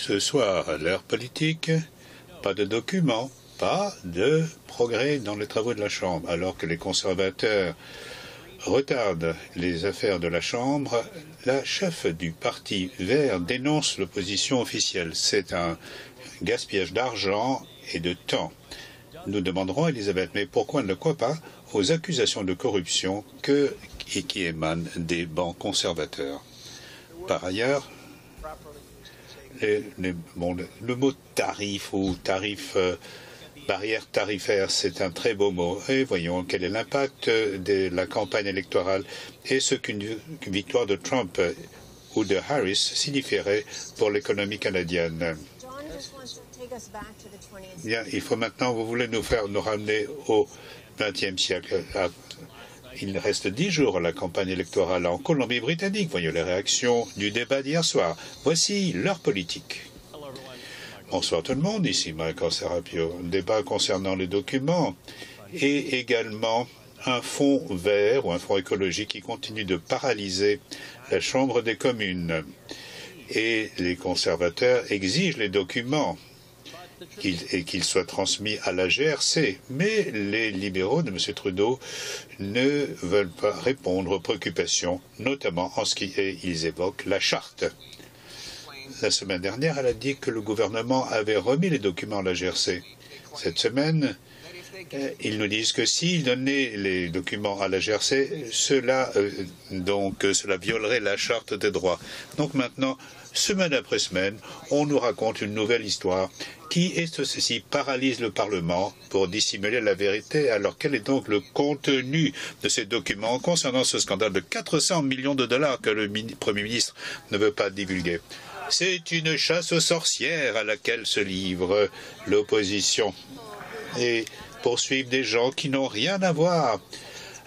ce soir, l'heure politique, pas de documents, pas de progrès dans les travaux de la Chambre, alors que les conservateurs retardent les affaires de la Chambre. La chef du Parti vert dénonce l'opposition officielle. C'est un gaspillage d'argent et de temps. Nous demanderons à Elisabeth May pourquoi elle ne croit pas aux accusations de corruption qui émanent des bancs conservateurs. Par ailleurs, le mot tarif ou barrière tarifaire, c'est un très beau mot. Et voyons quel est l'impact de la campagne électorale et ce qu'une victoire de Trump ou de Harris signifierait pour l'économie canadienne. Bien, il faut maintenant, vous voulez nous ramener au XXe siècle. Il reste 10 jours à la campagne électorale en Colombie-Britannique. Voyons les réactions du débat d'hier soir. Voici l'heure politique. Bonsoir tout le monde, ici Michael Serapio. Un débat concernant les documents et également un fonds vert ou un fonds écologique qui continue de paralyser la Chambre des communes. Et les conservateurs exigent les documents et qu'ils soient transmis à la GRC. Mais les libéraux de M. Trudeau ne veulent pas répondre aux préoccupations, notamment en ce qu'ils évoquent la charte. La semaine dernière, elle a dit que le gouvernement avait remis les documents à la GRC. Cette semaine, ils nous disent que s'ils donnaient les documents à la GRC, cela violerait la charte des droits. Donc maintenant, semaine après semaine, on nous raconte une nouvelle histoire qui, ceci, paralyse le Parlement pour dissimuler la vérité. Alors quel est donc le contenu de ces documents concernant ce scandale de 400 millions de dollars que le Premier ministre ne veut pas divulguer? C'est une chasse aux sorcières à laquelle se livre l'opposition et poursuivre des gens qui n'ont rien à voir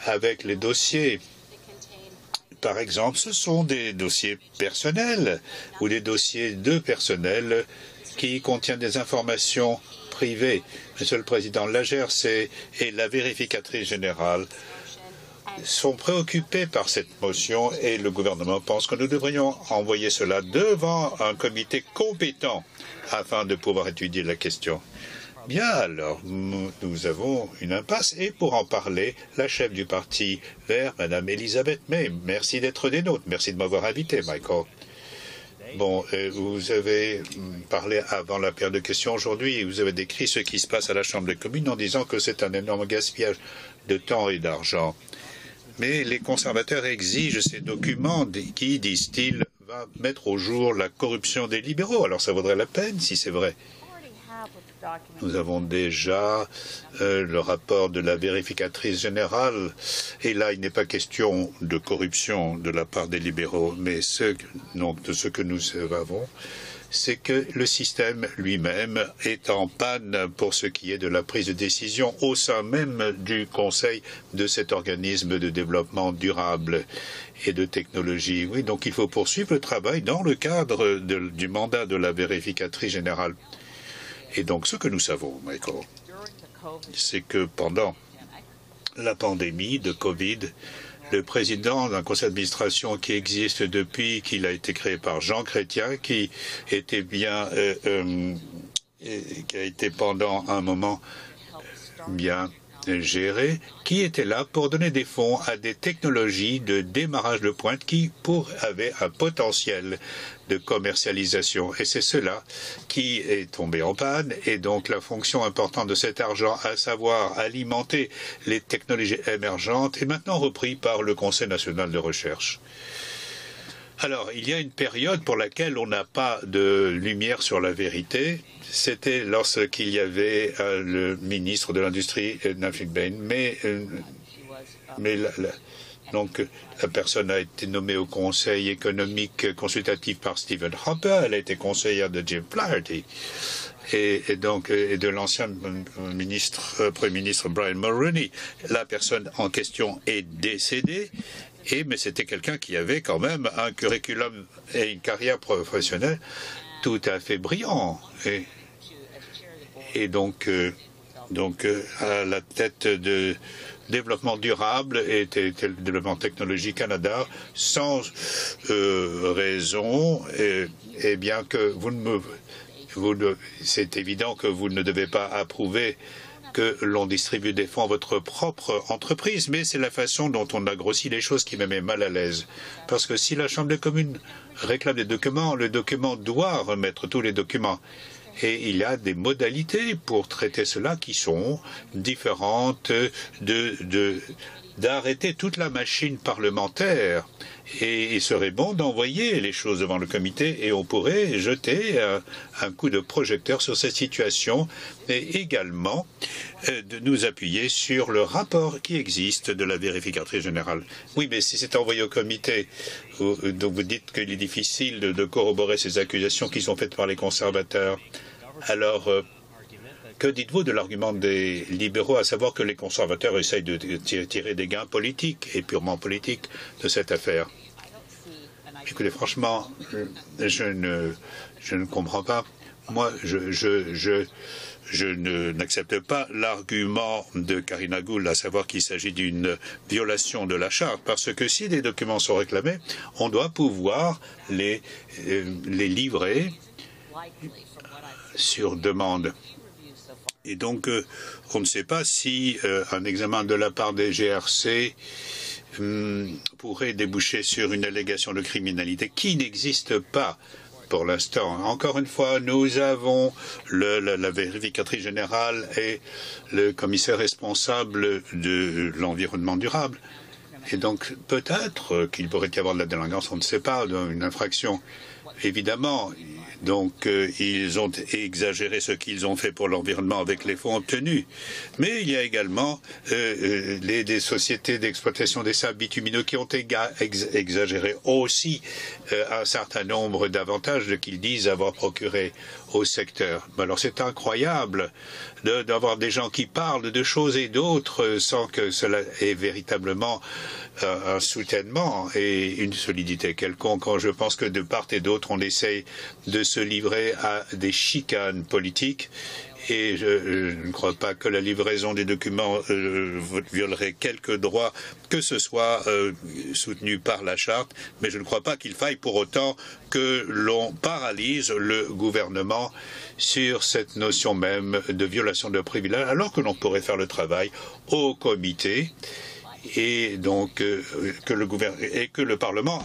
avec les dossiers. Par exemple, ce sont des dossiers personnels ou des dossiers de personnel qui contiennent des informations privées. Monsieur le Président, la GRC et la vérificatrice générale sont préoccupés par cette motion et le gouvernement pense que nous devrions envoyer cela devant un comité compétent afin de pouvoir étudier la question. Bien, alors, nous avons une impasse et pour en parler, la chef du Parti vert, Mme Elisabeth May. Merci d'être des nôtres. Merci de m'avoir invité, Michael. Bon, vous avez parlé avant la période de questions aujourd'hui et vous avez décrit ce qui se passe à la Chambre des communes en disant que c'est un énorme gaspillage de temps et d'argent. Mais les conservateurs exigent ces documents qui, disent-ils, va mettre au jour la corruption des libéraux. Alors ça vaudrait la peine si c'est vrai. Nous avons déjà le rapport de la vérificatrice générale et là il n'est pas question de corruption de la part des libéraux, mais de ce que nous avons, c'est que le système lui-même est en panne pour ce qui est de la prise de décision au sein même du Conseil de cet organisme de développement durable et de technologie. Oui, donc il faut poursuivre le travail dans le cadre du mandat de la vérificatrice générale. Et donc ce que nous savons, Michael, c'est que pendant la pandémie de Covid, le président d'un conseil d'administration qui existe depuis qu'il a été créé par Jean Chrétien, qui était qui a été pendant un moment bien géré, qui était là pour donner des fonds à des technologies de démarrage de pointe qui avaient un potentiel de commercialisation. Et c'est cela qui est tombé en panne. Et donc la fonction importante de cet argent, à savoir alimenter les technologies émergentes, est maintenant repris par le Conseil national de recherche. Alors, il y a une période pour laquelle on n'a pas de lumière sur la vérité. C'était lorsqu'il y avait le ministre de l'Industrie, Nafik Bain. Donc, la personne a été nommée au Conseil économique consultatif par Stephen Harper. Elle a été conseillère de Jim Flaherty et de l'ancien Premier ministre Brian Mulroney. La personne en question est décédée. Mais c'était quelqu'un qui avait quand même un curriculum et une carrière professionnelle tout à fait brillant. Et donc à la tête de développement durable et développement technologie Canada, sans raison, et bien que vous ne me c'est évident que vous ne devez pas approuver que l'on distribue des fonds à votre propre entreprise, mais c'est la façon dont on a grossi les choses qui me met mal à l'aise. Parce que si la Chambre des communes réclame des documents, le document doit remettre tous les documents. Et il y a des modalités pour traiter cela qui sont différentes d'arrêter toute la machine parlementaire. Et il serait bon d'envoyer les choses devant le comité et on pourrait jeter un coup de projecteur sur cette situation et également de nous appuyer sur le rapport qui existe de la vérificatrice générale. Oui, mais si c'est envoyé au comité, donc vous dites qu'il est difficile de corroborer ces accusations qui sont faites par les conservateurs, alors que dites-vous de l'argument des libéraux, à savoir que les conservateurs essayent de tirer des gains politiques et purement politiques de cette affaire? Écoutez, franchement, je ne comprends pas. Moi, je n'accepte pas l'argument de Karina Gould, à savoir qu'il s'agit d'une violation de la charte, parce que si des documents sont réclamés, on doit pouvoir les livrer sur demande. Et donc, on ne sait pas si un examen de la part des GRC pourrait déboucher sur une allégation de criminalité qui n'existe pas pour l'instant. Encore une fois, nous avons la vérificatrice générale et le commissaire responsable de l'environnement durable. Et donc, peut-être qu'il pourrait y avoir de la délinquance, on ne sait pas, une infraction. Évidemment, donc ils ont exagéré ce qu'ils ont fait pour l'environnement avec les fonds obtenus. Mais il y a également des sociétés d'exploitation des sables bitumineux qui ont exagéré aussi un certain nombre d'avantages qu'ils disent avoir procuré au secteur. Alors c'est incroyable d'avoir des gens qui parlent de choses et d'autres sans que cela ait véritablement un soutènement et une solidité quelconque. Je pense que de part et d'autre, on essaye de se livrer à des chicanes politiques. Et je ne crois pas que la livraison des documents violerait quelque droit que ce soit soutenu par la charte, mais je ne crois pas qu'il faille pour autant que l'on paralyse le gouvernement sur cette notion même de violation de privilèges, alors que l'on pourrait faire le travail au comité et donc que le Parlement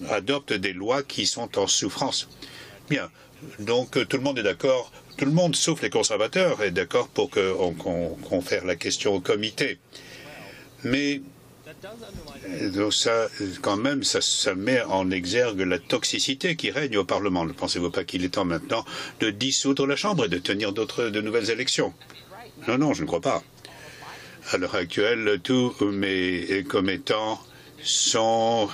adopte des lois qui sont en souffrance. Bien, donc tout le monde est d'accord. Tout le monde, sauf les conservateurs, est d'accord pour qu'on confère la question au comité. Mais donc ça, quand même, ça met en exergue la toxicité qui règne au Parlement. Ne pensez-vous pas qu'il est temps maintenant de dissoudre la Chambre et de tenir de nouvelles élections? Non, je ne crois pas. À l'heure actuelle, tous mes commettants sont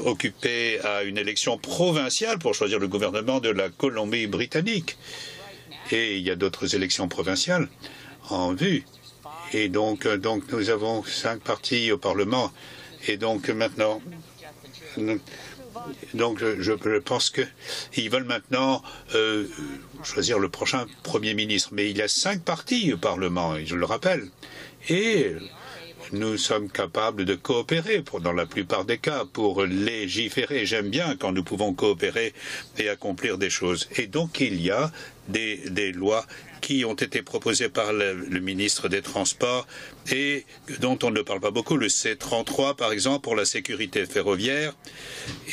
occupés à une élection provinciale pour choisir le gouvernement de la Colombie-Britannique. Et il y a d'autres élections provinciales en vue. Et donc nous avons 5 partis au Parlement. Et donc maintenant, je pense qu'ils veulent maintenant choisir le prochain Premier ministre. Mais il y a 5 partis au Parlement, je le rappelle. Et nous sommes capables de coopérer dans la plupart des cas pour légiférer. J'aime bien quand nous pouvons coopérer et accomplir des choses. Et donc il y a des lois qui ont été proposées par le ministre des Transports et dont on ne parle pas beaucoup, le C33 par exemple pour la sécurité ferroviaire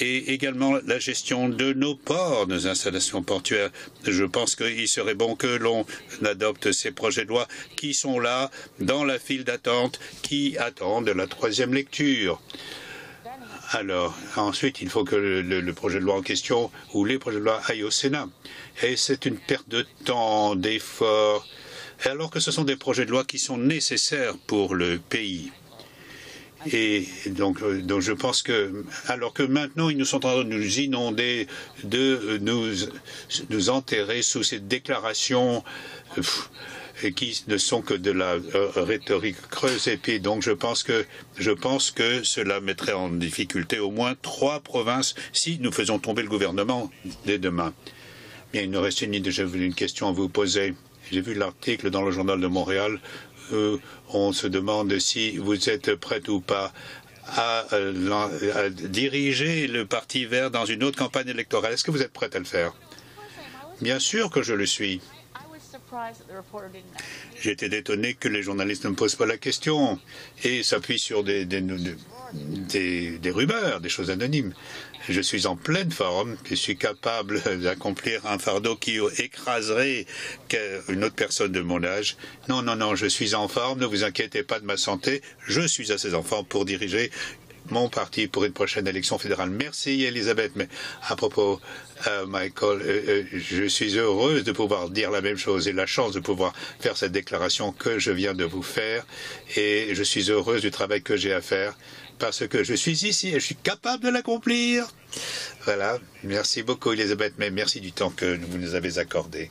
et également la gestion de nos ports, nos installations portuaires. Je pense qu'il serait bon que l'on adopte ces projets de loi qui sont là dans la file d'attente, qui attendent la 3e lecture. Alors, ensuite, il faut que le projet de loi en question ou les projets de loi aillent au Sénat. Et c'est une perte de temps, d'efforts, alors que ce sont des projets de loi qui sont nécessaires pour le pays. Et donc je pense que, alors que maintenant ils nous sont en train de nous inonder, de nous enterrer sous ces déclarations qui ne sont que de la rhétorique creuse. Et puis donc je pense que cela mettrait en difficulté au moins 3 provinces si nous faisons tomber le gouvernement dès demain. Bien, il nous reste une question à vous poser. J'ai vu l'article dans le Journal de Montréal où on se demande si vous êtes prête ou pas à diriger le Parti vert dans une autre campagne électorale. Est-ce que vous êtes prête à le faire? Bien sûr que je le suis. J'ai été étonné que les journalistes ne me posent pas la question et s'appuient sur des rumeurs, des choses anonymes. Je suis en pleine forme, je suis capable d'accomplir un fardeau qui écraserait une autre personne de mon âge. Non, non, non, je suis en forme, ne vous inquiétez pas de ma santé, je suis assez en forme pour diriger mon parti pour une prochaine élection fédérale. Merci Elisabeth, mais à propos, Michael, je suis heureuse de pouvoir dire la même chose et la chance de pouvoir faire cette déclaration que je viens de vous faire et je suis heureuse du travail que j'ai à faire parce que je suis ici et je suis capable de l'accomplir. Voilà, merci beaucoup Elisabeth, mais merci du temps que vous nous avez accordé.